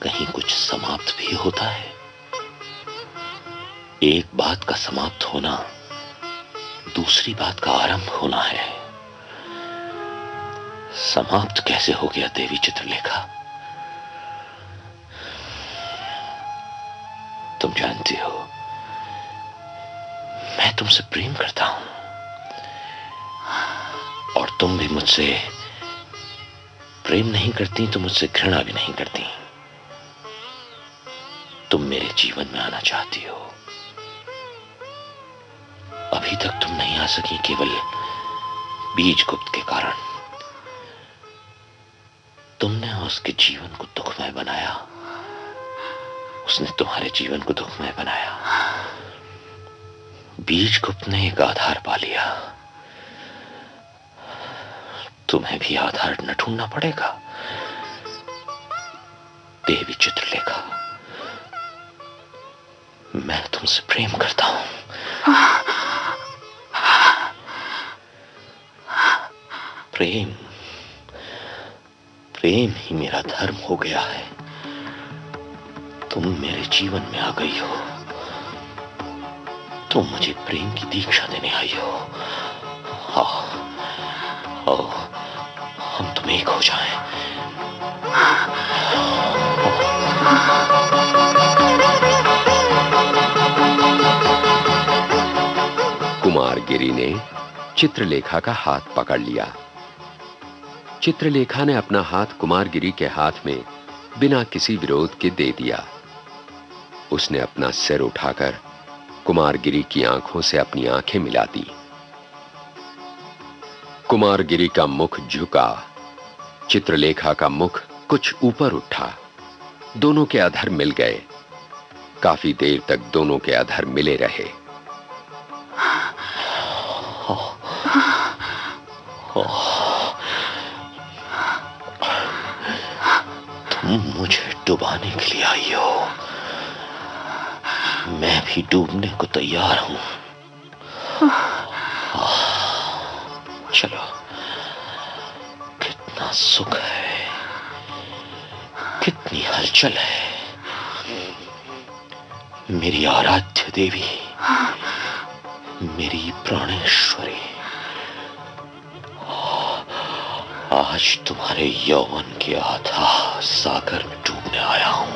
कहीं कुछ समाप्त भी होता है? एक बात का समाप्त होना दूसरी बात का आरंभ होना है। समाप्त कैसे हो गया देवी चित्रलेखा? तुम जानती हो, मैं तुमसे प्रेम करता हूं और तुम भी मुझसे प्रेम नहीं करती तो मुझसे घृणा भी नहीं करती। तुम मेरे जीवन में आना चाहती हो। अभी तक तुम नहीं आ सकी केवल बीजगुप्त के कारण। तुमने उसके जीवन को दुखमय बनाया, उसने तुम्हारे जीवन को दुखमय बनाया। बीजगुप्त ने एक आधार पा लिया, तुम्हें भी आधार न ढूंढना पड़ेगा। देवी चित्रलेखा, मैं तुमसे प्रेम करता हूं। प्रेम ही मेरा धर्म हो गया है। तुम मेरे जीवन में आ गई हो, तुम मुझे प्रेम की दीक्षा देने आई हो। आओ, हम तुम एक हो जाएं। कुमारगिरी ने चित्रलेखा का हाथ पकड़ लिया। चित्रलेखा ने अपना हाथ कुमारगिरी के हाथ में बिना किसी विरोध के दे दिया। उसने अपना सिर उठाकर कुमारगिरी की आंखों से अपनी आंखें मिला दी। कुमारगिरी का मुख झुका, चित्रलेखा का मुख कुछ ऊपर उठा। दोनों के अधर मिल गए। काफी देर तक दोनों के अधर मिले रहे। तुम मुझे डुबाने के लिए आई हो, मैं भी डूबने को तैयार हूं। चलो, कितना सुख है, कितनी हलचल है। मेरी आराध्य देवी, मेरी प्राणेश्वरी, आज तुम्हारे यौवन के अथाह सागर में डूबने आया हूं।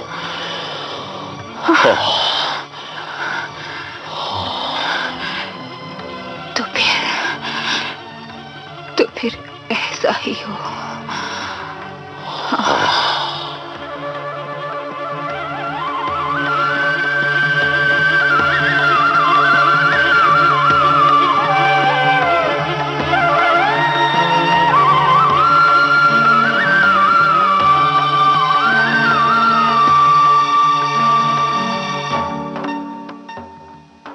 तो फिर ऐसा ही हो।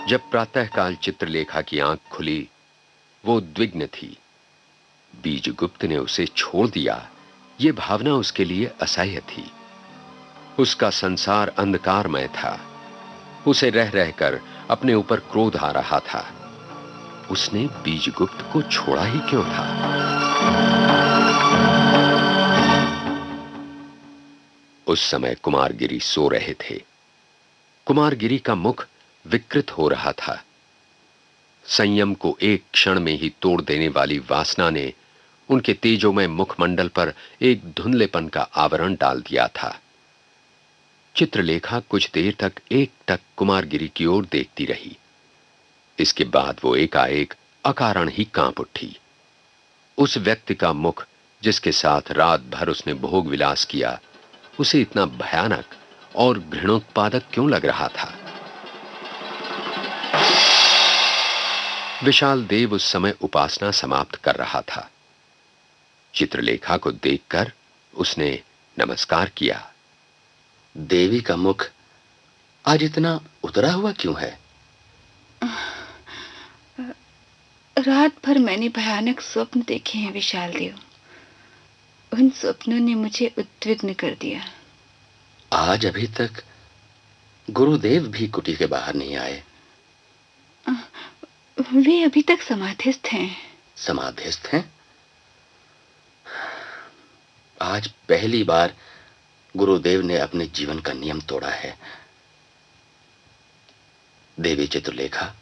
जब प्रातःकाल चित्रलेखा की आंख खुली, वो उद्विग्न थी। बीजगुप्त ने उसे छोड़ दिया, ये भावना उसके लिए असह्य थी। उसका संसार अंधकारमय था। उसे रह रहकर अपने ऊपर क्रोध आ रहा था। उसने बीजगुप्त को छोड़ा ही क्यों था? उस समय कुमारगिरी सो रहे थे। कुमारगिरी का मुख विकृत हो रहा था। संयम को एक क्षण में ही तोड़ देने वाली वासना ने उनके तेजोमय मुखमंडल पर एक धुंधलेपन का आवरण डाल दिया था। चित्रलेखा कुछ देर तक एकटक कुमारगिरी की ओर देखती रही। इसके बाद वो एकाएक अकारण ही कांप उठी। उस व्यक्ति का मुख, जिसके साथ रात भर उसने भोग विलास किया, उसे इतना भयानक और घृणोत्पादक क्यों लग रहा था? विशाल देव उस समय उपासना समाप्त कर रहा था। चित्रलेखा को देखकर उसने नमस्कार किया। देवी का मुख आज इतना उतरा हुआ क्यों है? रात भर मैंने भयानक स्वप्न देखे हैं विशाल देव। उन स्वप्नों ने मुझे उद्विग्न कर दिया। आज अभी तक गुरुदेव भी कुटी के बाहर नहीं आए। वे अभी तक समाधिस्थ हैं। समाधिस्थ हैं? आज पहली बार गुरुदेव ने अपने जीवन का नियम तोड़ा है। देवी चित्रलेखा,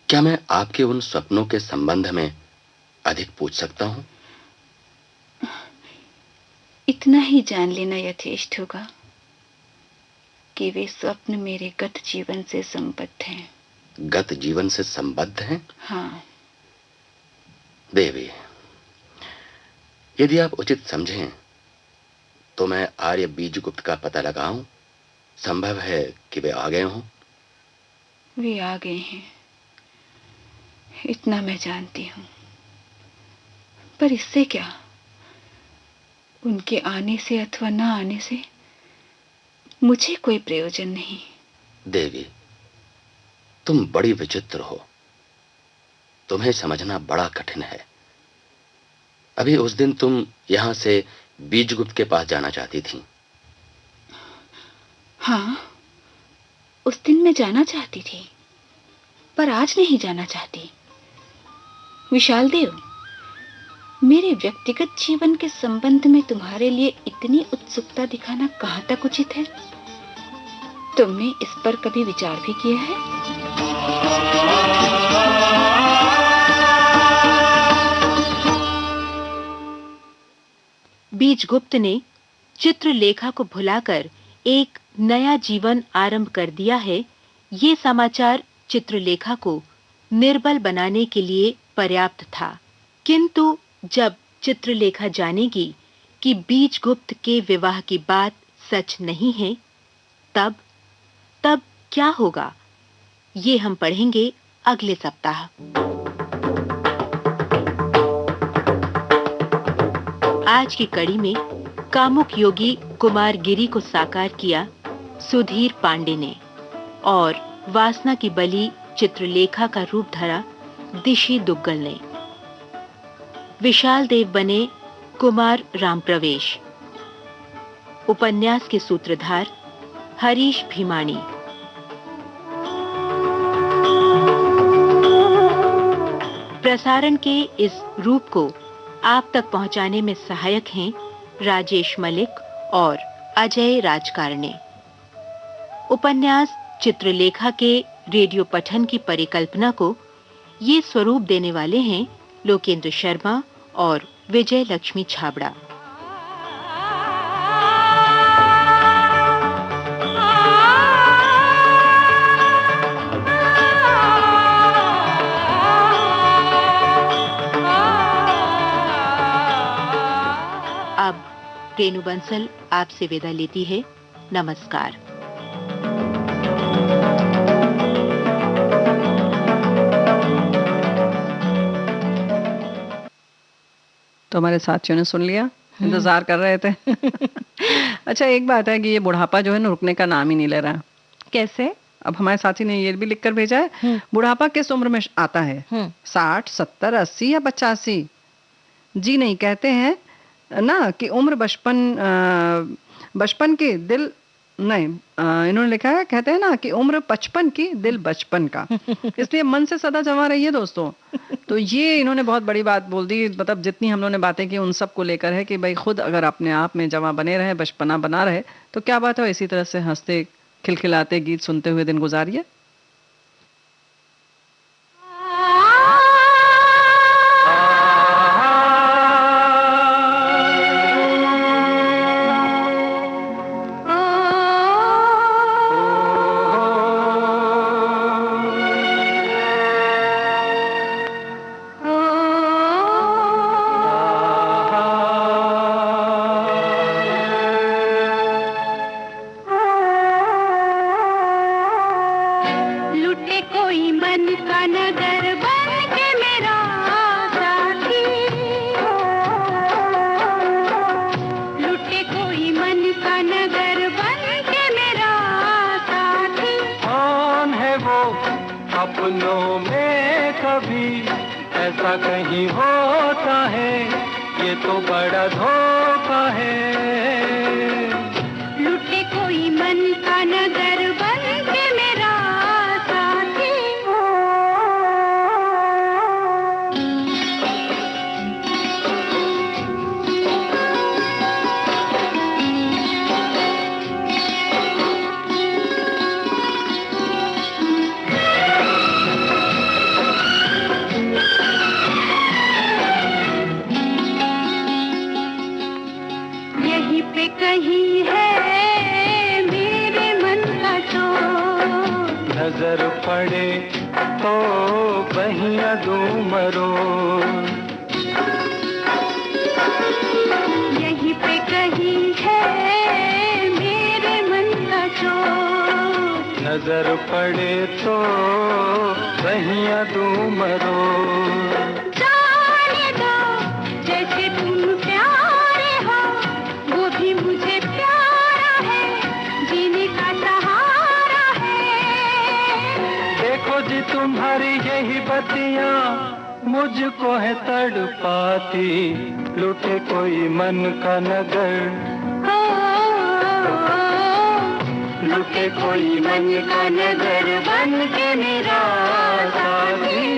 क्या मैं आपके उन स्वप्नों के संबंध में अधिक पूछ सकता हूं? इतना ही जान लेना यथेष्ट होगा कि वे स्वप्न मेरे गत जीवन से संबद्ध हैं। गत जीवन से संबद्ध हैं? हाँ। देवी, यदि आप उचित समझें तो मैं आर्य बीजगुप्त का पता लगाऊं। संभव है कि वे आ गए हों। वे आ गए हैं, इतना मैं जानती हूं। पर इससे क्या? उनके आने से अथवा न आने से मुझे कोई प्रयोजन नहीं। देवी, तुम बड़ी विचित्र हो। तुम्हें समझना बड़ा कठिन है। अभी उस दिन तुम यहां से बीजगुप्त के पास जाना चाहती थी। हाँ, उस दिन मैं जाना चाहती थी, पर आज नहीं जाना चाहती। विशाल देव, मेरे व्यक्तिगत जीवन के संबंध में तुम्हारे लिए इतनी उत्सुकता दिखाना कहां तक उचित है? तुमने इस पर कभी विचार भी किया है? बीजगुप्त ने चित्रलेखा को भुलाकर एक नया जीवन आरंभ कर दिया है, ये समाचार चित्रलेखा को निर्बल बनाने के लिए पर्याप्त था। किंतु जब चित्रलेखा जानेगी कि बीजगुप्त के विवाह की बात सच नहीं है, तब क्या होगा, ये हम पढ़ेंगे अगले सप्ताह। आज की कड़ी में कामुक योगी कुमारगिरी को साकार किया सुधीर पांडे ने और वासना की बलि चित्रलेखा का रूप धरा दिशी दुग्गल ने। विशाल देव बने कुमार रामप्रवेश। उपन्यास के सूत्रधार हरीश भीमाणी। प्रसारण के इस रूप को आप तक पहुंचाने में सहायक हैं राजेश मलिक और अजय राजकारणे। उपन्यास चित्रलेखा के रेडियो पठन की परिकल्पना को ये स्वरूप देने वाले हैं लोकेंद्र शर्मा और विजय लक्ष्मी छाबड़ा। अब रेणु बंसल आपसे विदा लेती है। नमस्कार। तो हमारे साथियों ने सुन लिया, इंतजार कर रहे थे। अच्छा, एक बात है कि ये बुढ़ापा जो है ना, रुकने का नाम ही नहीं ले रहा। कैसे? अब हमारे साथी ने ये भी लिखकर भेजा है, बुढ़ापा किस उम्र में आता है? 60, 70, 80 या 85? जी नहीं, कहते हैं ना कि उम्र बचपन की दिल नहीं, इन्होंने लिखा है, कहते हैं ना कि उम्र 55 की दिल बचपन का। इसलिए मन से सदा जमा रहिए दोस्तों। तो ये इन्होंने बहुत बड़ी बात बोल दी। मतलब जितनी हम लोगों ने बातें की उन सब को लेकर है कि भाई खुद अगर अपने आप में जमा बने रहे, बचपना बना रहे, तो क्या बात है इसी तरह से हंसते खिलखिलाते गीत सुनते हुए दिन गुजारिए। सपनों में कभी ऐसा कहीं होता है, ये तो बड़ा धोखा है। लुटे कोई मन का नगर बन के मेरा साथी। यहीं पे कहीं है मेरे मन का चोर, नजर पड़े तो बहिया दूं मरोड़। यहीं पे कहीं है मेरे मन का चोर, नजर पड़े तो बहिया दूं मरोड़। जाने दो जैसे तुम प्यारे हो, वो भी मुझे प्यारा है, जीने का सहारा है। देखो जी तुम्हारी यही बत्तियां मुझको है तड़पाती, लुटे कोई मन का नगर, लुटे कोई मन का नगर बन के मेरा साथी।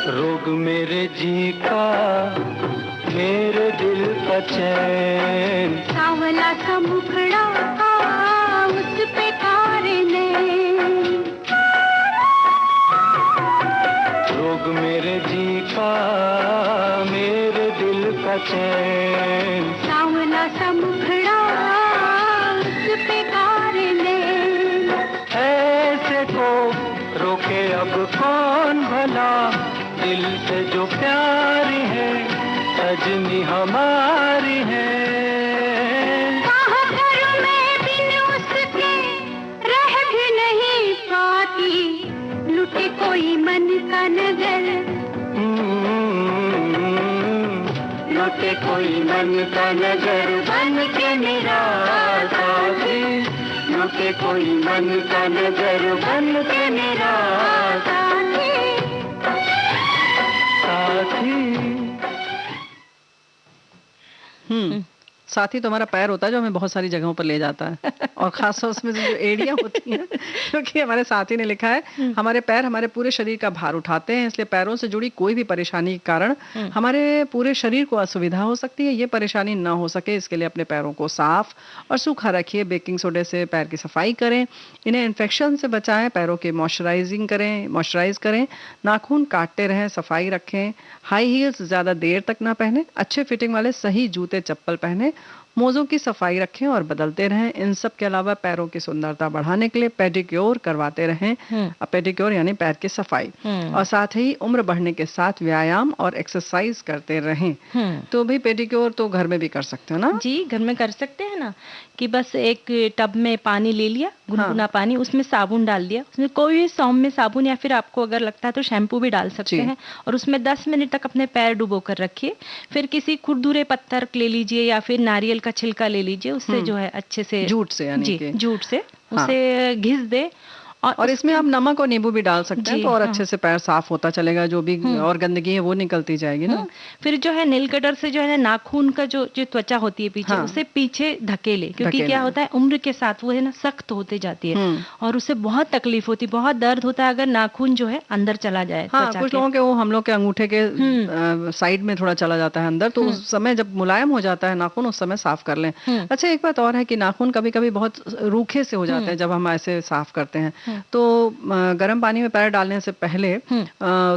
रोग मेरे जी का मेरे दिल का चैन, सावला सा मुखड़ा उस पे तारे ने, रोग मेरे जी का मेरे दिल का चैन। सावला सा मुखड़ा उस पे तारे ने। ऐसे को रोके अब कौन भला, दिल से जो प्यारी है सजनी हमारी है। कहाँ करूं मैं बिन उसके रह भी नहीं पाती, लुटे कोई मन का नगर, लुटे कोई मन का नगर बन के मेरा साथी, लुटे कोई मन का नगर बन के मेरा साथी। साथी तो हमारा पैर होता है जो हमें बहुत सारी जगहों पर ले जाता है और खासतौर उसमें जो एड़ियां होती हैं, क्योंकि हमारे साथी ने लिखा है हमारे पैर हमारे पूरे शरीर का भार उठाते हैं, इसलिए पैरों से जुड़ी कोई भी परेशानी के कारण हमारे पूरे शरीर को असुविधा हो सकती है। ये परेशानी ना हो सके इसके लिए अपने पैरों को साफ और सूखा रखिए, बेकिंग सोडे से पैर की सफाई करें, इन्हें इन्फेक्शन से बचाएं, पैरों के मॉइस्चराइज करें, नाखून काटते रहें, सफाई रखें, हाई हील्स ज्यादा देर तक ना पहने, अच्छे फिटिंग वाले सही जूते चप्पल पहने, मोज़ों की सफाई रखें और बदलते रहें। इन सब के अलावा पैरों की सुंदरता बढ़ाने के लिए पेडिक्योर करवाते रहें। पेडिक्योर यानी पैर की सफाई, और साथ ही उम्र बढ़ने के साथ व्यायाम और एक्सरसाइज करते रहें। तो भी पेडिक्योर तो घर में भी कर सकते हो ना जी, घर में कर सकते हैं ना, कि बस एक टब में पानी ले लिया, गुनगुना पानी, उसमें साबुन डाल दिया, उसमें कोई भी सौम्य साबुन या फिर आपको अगर लगता है तो शैम्पू भी डाल सकते हैं, और उसमें 10 मिनट तक अपने पैर डुबो कर रखिए। फिर किसी खुरदुरे पत्थर ले लीजिए या फिर नारियल का छिलका ले लीजिए, उससे जो है अच्छे से जूट से, यानी जी कि जूट से उसे घिस दे और इसमें आप नमक और नींबू भी डाल सकते हैं जी, तो और हाँ। अच्छे से पैर साफ होता चलेगा, जो भी और गंदगी है वो निकलती जाएगी ना। फिर जो है नेल कटर से जो है ना नाखून का जो जो त्वचा होती है पीछे, हाँ। उसे पीछे धकेले, क्योंकि धकेले। क्या होता है उम्र के साथ वो है ना सख्त होते जाती है हम्म। और उसे बहुत तकलीफ होती है, बहुत दर्द होता है अगर नाखून जो है अंदर चला जाए हाँ, त्वचा कुछ के। लोगों के वो हम लोग के अंगूठे के साइड में थोड़ा चला जाता है अंदर, तो उस समय जब मुलायम हो जाता है नाखून उस समय साफ कर लें। अच्छा, एक बात और है कि नाखून कभी कभी बहुत रूखे से हो जाते हैं जब हम ऐसे साफ करते हैं, तो गर्म पानी में पैर डालने से पहले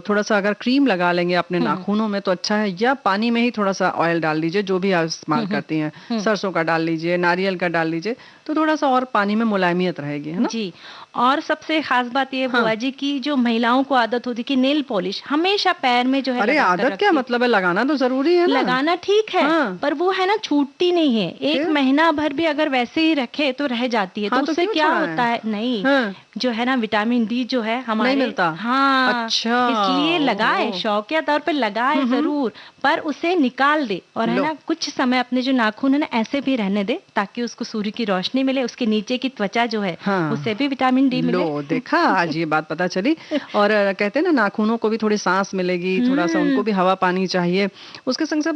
थोड़ा सा अगर क्रीम लगा लेंगे अपने नाखूनों में तो अच्छा है, या पानी में ही थोड़ा सा ऑयल डाल लीजिए, जो भी आप इस्तेमाल करती हैं, सरसों का डाल लीजिए, नारियल का डाल लीजिए, तो थोड़ा सा और पानी में मुलायमियत रहेगी, है ना। जी, और सबसे खास बात ये बुआ जी की जो महिलाओं को आदत होती है कि नेल पॉलिश हमेशा पैर में जो है अरे लगा कर आदत क्या रखिए। मतलब है, लगाना तो जरूरी है ना। लगाना ठीक है, हाँ। पर वो है ना छूटती नहीं है, एक फिर? महीना भर भी अगर वैसे ही रखे तो रह जाती है। हाँ, तो तो उससे क्यों क्या छुड़ाएं? होता है, नहीं हाँ। जो है ना विटामिन डी जो है हमारे नहीं मिलता। हाँ, अच्छा, इसलिए लगाए, ओहो। शौकिया तौर पे लगाए जरूर, पर उसे निकाल दे और है लो। ना कुछ समय अपने जो नाखून है ना ऐसे भी रहने दे, ताकि उसको सूर्य की रोशनी मिले, उसके नीचे की त्वचा जो है हाँ। उससे भी विटामिन डी मिले। लो देखा, आज ये बात पता चली। और कहते हैं ना नाखूनों को भी थोड़ी सांस मिलेगी, थोड़ा सा उनको भी हवा पानी चाहिए। उसके संग साथ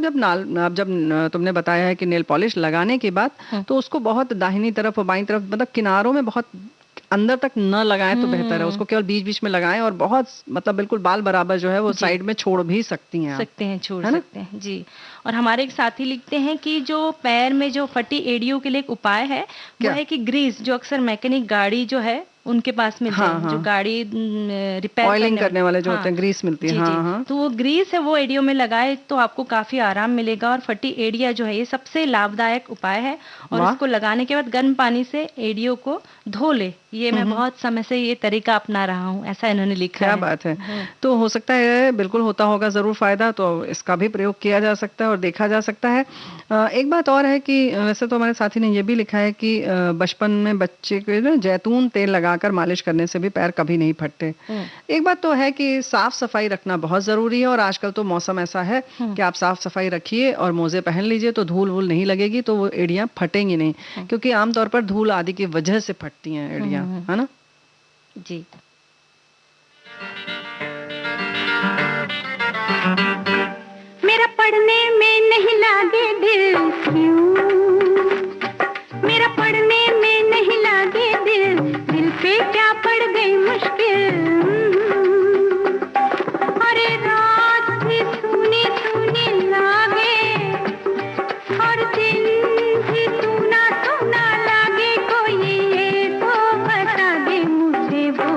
जब तुमने बताया है कि नेल पॉलिश लगाने के बाद तो उसको बहुत दाहिनी तरफ और बाईं तरफ मतलब किनारों में बहुत अंदर तक न लगाएं तो बेहतर है, उसको केवल बीच बीच में लगाएं और बहुत मतलब बिल्कुल बाल बराबर जो है वो साइड में छोड़ भी सकती हैं आप। छोड़ है ना? सकते हैं जी। और हमारे एक साथी लिखते हैं कि जो पैर में जो फटी एड़ियों के लिए एक उपाय है वो क्या? है कि ग्रीस, जो अक्सर मैकेनिक गाड़ी जो है उनके पास मिलते हाँ, हैं, जो हाँ। गाड़ी रिपेयर ऑयलिंग करने वाले जो हाँ, होते हैं, ग्रीस मिलती है। जी, हाँ, जी। हाँ। तो वो ग्रीस है वो एड़ियों में लगाए तो आपको काफी आराम मिलेगा, और फटी एड़िया जो है ये सबसे लाभदायक उपाय है। और वाह। इसको लगाने के बाद गर्म पानी से एड़ियों को धो ले। ये मैं बहुत समय से ये तरीका अपना रहा हूँ, ऐसा इन्होंने लिखा क्या है। बात है। तो हो सकता है बिल्कुल होता होगा जरूर फायदा, तो इसका भी प्रयोग किया जा सकता है और देखा जा सकता है। एक बात और है कि वैसे तो हमारे साथी ने ये भी लिखा है कि बचपन में बच्चे को ना जैतून तेल लगाकर मालिश करने से भी पैर कभी नहीं फटते। एक बात तो है कि साफ सफाई रखना बहुत जरूरी है, और आजकल तो मौसम ऐसा है कि आप साफ सफाई रखिए और मोजे पहन लीजिए तो धूल वूल नहीं लगेगी, तो वो एड़ियां फटेंगी नहीं, क्योंकि आमतौर पर धूल आदि की वजह से फटती हैं एड़ियां, है ना। जी। मेरा पढ़ने में नहीं लागे दिल क्यों, मेरा पढ़ने में नहीं लागे दिल, दिल पे क्या पड़ गई मुश्किल। अरे रात भी सुनी सुनी लागे और दिन भी सुना सुना लागे, कोई ये तो बता दे मुझे वो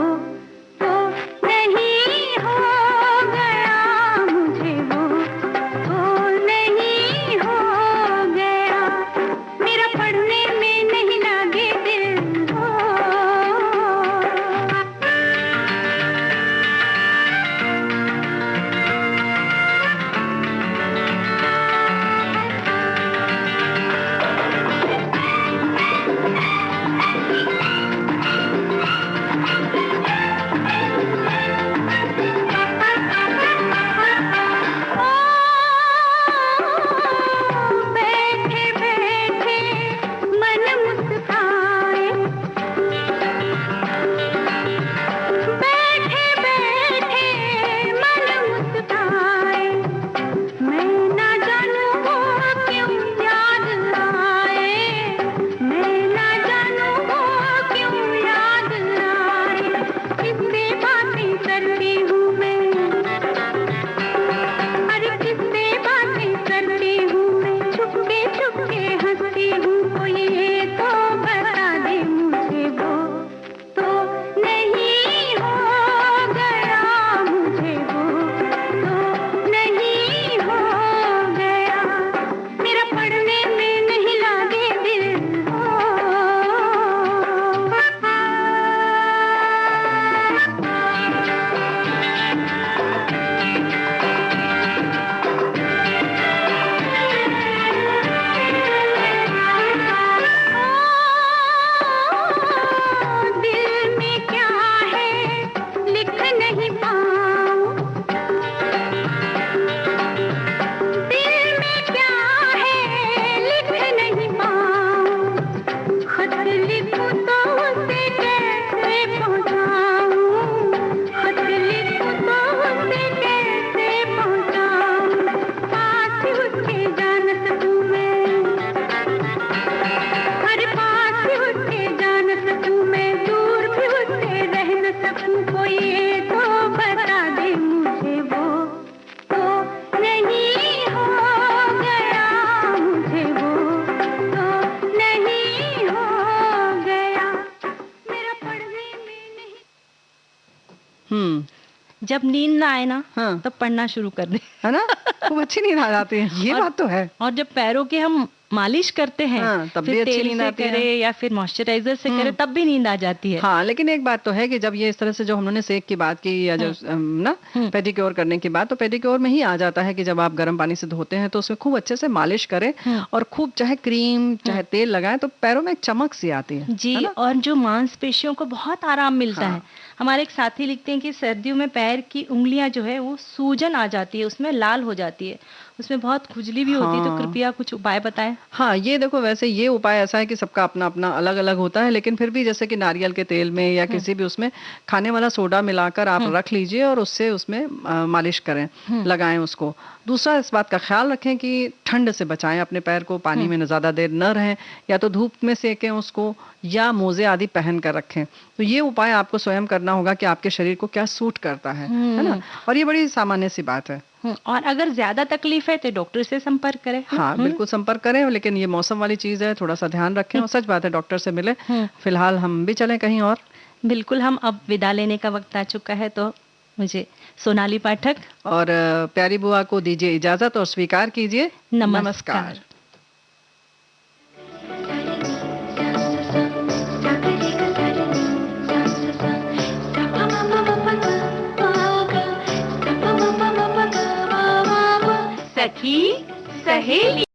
तो नहीं हो गया, मुझे वो तो नहीं हो गया। जब नींद ना आए ना हाँ। तब पढ़ना शुरू कर दे, है ना, खूब अच्छी नींद आ जाती है, ये बात तो है। और जब पैरों के हम मालिश करते हैं हाँ, तब भी फिर अच्छी तेल नींद से आती है। करें या फिर मॉइस्चराइजर से करें तब भी नींद आ जाती है। हाँ, लेकिन एक बात तो है कि जब ये इस तरह से जो हमने सेक की बात की या जो ना पेडिक्योर करने की बात, तो पेडिक्योर में ही आ जाता है कि जब आप गर्म पानी से धोते हैं तो उसमें खूब अच्छे से मालिश करें और खूब चाहे क्रीम चाहे तेल लगाएं तो पैरों में एक चमक सी आती है जी, ना? और जो मांसपेशियों को बहुत आराम मिलता है। हमारे एक साथी लिखते हैं कि सर्दियों में पैर की उंगलियां जो है वो सूजन आ जाती है, उसमें लाल हो जाती है, उसमें बहुत खुजली भी होती है, तो कृपया कुछ उपाय बताएं। हाँ, ये देखो, वैसे ये उपाय ऐसा है कि सबका अपना अपना अलग अलग होता है, लेकिन फिर भी जैसे कि नारियल के तेल में या किसी भी उसमें खाने वाला सोडा मिलाकर आप रख लीजिए और उससे उसमें मालिश करें, लगाएं उसको। दूसरा, इस बात का ख्याल रखें कि ठंड से बचाएं अपने पैर को, पानी में ज्यादा देर न रहें, या तो धूप में सेकें उसको या मोजे आदि पहन कर रखें। तो ये उपाय आपको स्वयं करना होगा कि आपके शरीर को क्या सूट करता है ना, और ये बड़ी सामान्य सी बात है। और अगर ज्यादा तकलीफ है तो डॉक्टर से संपर्क करें। हाँ, बिल्कुल संपर्क करें, लेकिन ये मौसम वाली चीज है, थोड़ा सा ध्यान रखें और सच बात है डॉक्टर से मिले। फिलहाल हम भी चलें कहीं और। बिल्कुल, हम अब विदा लेने का वक्त आ चुका है, तो मुझे सोनाली पाठक और प्यारी बुआ को दीजिए इजाजत और स्वीकार कीजिए नमस्कार। सखी सहेली।